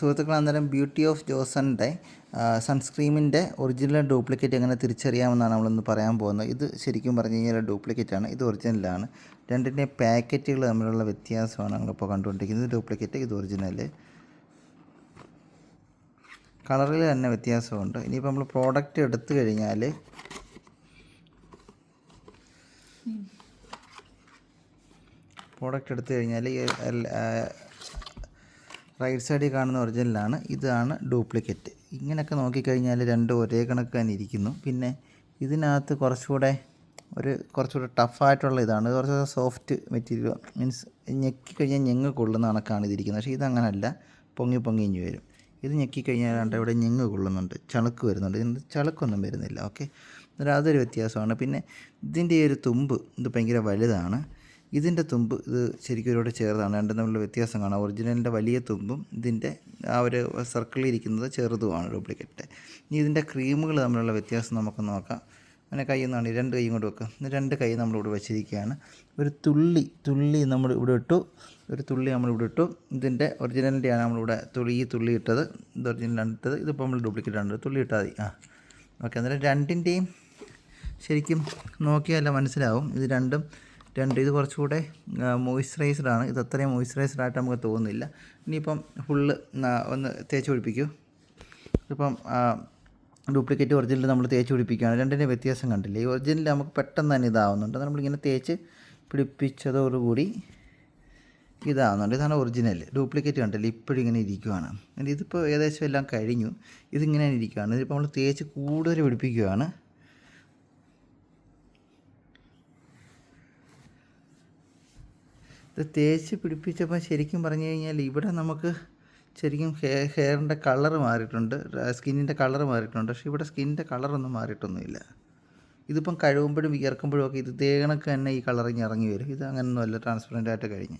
സുഹൃത്തുക്കൾ, അന്നേരം beauty of ജോസൻ്റെ സൺസ്ക്രീമിൻ്റെ original duplicate എങ്ങനെ തിരിച്ചറിയാമെന്നാണ് നമ്മളിന്ന് പറയാൻ പോകുന്നത്. ഇത് ശരിക്കും പറഞ്ഞു കഴിഞ്ഞാൽ ഡ്യൂപ്ലിക്കേറ്റാണ്, ഇത് ഒറിജിനലാണ്. രണ്ടിൻ്റെ പാക്കറ്റുകൾ തമ്മിലുള്ള വ്യത്യാസമാണ് നമ്മളിപ്പോൾ കണ്ടുകൊണ്ടിരിക്കുന്നത്. ഡ്യൂപ്ലിക്കേറ്റ്, ഇത് ഒറിജിനൽ. കളറിൽ തന്നെ വ്യത്യാസമുണ്ട്. ഇനിയിപ്പോൾ നമ്മൾ പ്രോഡക്റ്റ് എടുത്തു കഴിഞ്ഞാൽ റൈറ്റ് സൈഡിൽ കാണുന്ന ഒറിജിനലാണ്, ഇതാണ് ഡ്യൂപ്ലിക്കേറ്റ്. ഇങ്ങനെയൊക്കെ നോക്കിക്കഴിഞ്ഞാൽ രണ്ടും ഒരേ കണക്ക് തന്നെ ഇരിക്കുന്നു. പിന്നെ ഇതിനകത്ത് കുറച്ചുകൂടെ ടഫായിട്ടുള്ള ഇതാണ്, കുറച്ചുകൂടെ സോഫ്റ്റ് മെറ്റീരിയൽ, മീൻസ് ഞെക്കിക്കഴിഞ്ഞാൽ ഞെങ്ങ് കൊള്ളുന്ന കണക്കാണ് ഇതിരിക്കുന്നത്. പക്ഷേ ഇതങ്ങനല്ല, പൊങ്ങി ഇഞ്ഞ് വരും. ഇത് ഞെക്കിക്കഴിഞ്ഞാൽ ഇവിടെ ഞെങ്ങ് കൊള്ളുന്നുണ്ട്, ചളുക്ക് വരുന്നുണ്ട്. ഇതിന് ചളുക്കൊന്നും വരുന്നില്ല. ഓക്കെ, അന്നേരം അതൊരു വ്യത്യാസമാണ്. പിന്നെ ഇതിൻ്റെ ഈ ഒരു തുമ്പ് ഇത് ഭയങ്കര വലുതാണ്, ഇതിൻ്റെ തുമ്പ് ഇത് ശരിക്കും ഒരുപാട് ചേർതാണ്. രണ്ടും തമ്മിലുള്ള വ്യത്യാസം കാണാം. ഒറിജിനലിൻ്റെ വലിയ തുമ്പും ഇതിൻ്റെ ആ ഒരു സർക്കിളിൽ ഇരിക്കുന്നത് ചെറുതുമാണ് ഡ്യൂപ്ലിക്കേറ്റ്. ഇനി ഇതിൻ്റെ ക്രീമുകൾ തമ്മിലുള്ള വ്യത്യാസം നമുക്ക് നോക്കാം. അങ്ങനെ കൈ ഒന്നാണ്, രണ്ട് കൈയും കൊണ്ട് വെക്കുക. രണ്ട് കൈ നമ്മളിവിടെ വെച്ചിരിക്കുകയാണ്. ഒരു തുള്ളി നമ്മൾ ഇവിടെ ഇട്ടു, ഇതിൻ്റെ ഒറിജിനലിൻ്റെയാണ് നമ്മളിവിടെ ഈ തുള്ളി ഇട്ടത്. ഇത് ഒറിജിനലാണ് ഇട്ടത്, ഇതിപ്പോൾ നമ്മൾ ഡ്യൂപ്ലിക്കേറ്റ് ആണ്. തുള്ളി ഇട്ടാൽ മതി. ഓക്കെ, അന്നേരം രണ്ടിൻ്റെയും ശരിക്കും നോക്കിയാൽ മനസ്സിലാവും. ഇത് കുറച്ചുകൂടെ മോയ്സ്ചറൈസ്ഡ് ആണ്. ഇത് അത്രയും മോയ്സ്ചറൈസ്ഡ് ആയിട്ട് നമുക്ക് തോന്നുന്നില്ല. ഇനിയിപ്പം ഫുള്ള് ഒന്ന് തേച്ച് പിടിപ്പിക്കൂ. ഇപ്പം ഡ്യൂപ്ലിക്കേറ്റ് ഒറിജിനൽ നമ്മൾ തേച്ച് പിടിപ്പിക്കുകയാണ്. രണ്ടിൻ്റെ വ്യത്യാസം കണ്ടില്ലേ? ഈ ഒറിജിനൽ നമുക്ക് പെട്ടെന്ന് തന്നെ ഇതാവുന്നുണ്ട്. നമ്മളിങ്ങനെ തേച്ച് പിടിപ്പിച്ചതോടുകൂടി ഇതാവുന്നുണ്ട്. ഇതാണ് ഒറിജിനൽ. ഡ്യൂപ്ലിക്കേറ്റ് കണ്ടില്ലേ? ഇപ്പോഴും ഇങ്ങനെ ഇരിക്കുകയാണ്. ഇതിപ്പോൾ ഏകദേശം എല്ലാം കഴിഞ്ഞു. ഇതിങ്ങനെ ഇരിക്കുകയാണ്. ഇതിപ്പോൾ നമ്മൾ തേച്ച് കൂടുതൽ പിടിപ്പിക്കുകയാണ്. ഇത് തേച്ച് പിടിപ്പിച്ചപ്പോൾ ശരിക്കും പറഞ്ഞു കഴിഞ്ഞാൽ ഇവിടെ നമുക്ക് ശരിക്കും ഹെയറിൻ്റെ കളറ് മാറിയിട്ടുണ്ട്, സ്കിന്നിൻ്റെ കളറ് മാറിയിട്ടുണ്ട്. പക്ഷേ ഇവിടെ സ്കിന്നിൻ്റെ കളറൊന്നും മാറിയിട്ടൊന്നുമില്ല. ഇതിപ്പം കഴുകുമ്പോഴും വിയർക്കുമ്പോഴും ഒക്കെ ഇത് തേകണക്ക് തന്നെ ഈ കളറിങ് ഇറങ്ങി വരും. ഇത് അങ്ങനെയൊന്നുമല്ല, ട്രാൻസ്പെറൻ്റ് ആയിട്ട് കഴിഞ്ഞ്.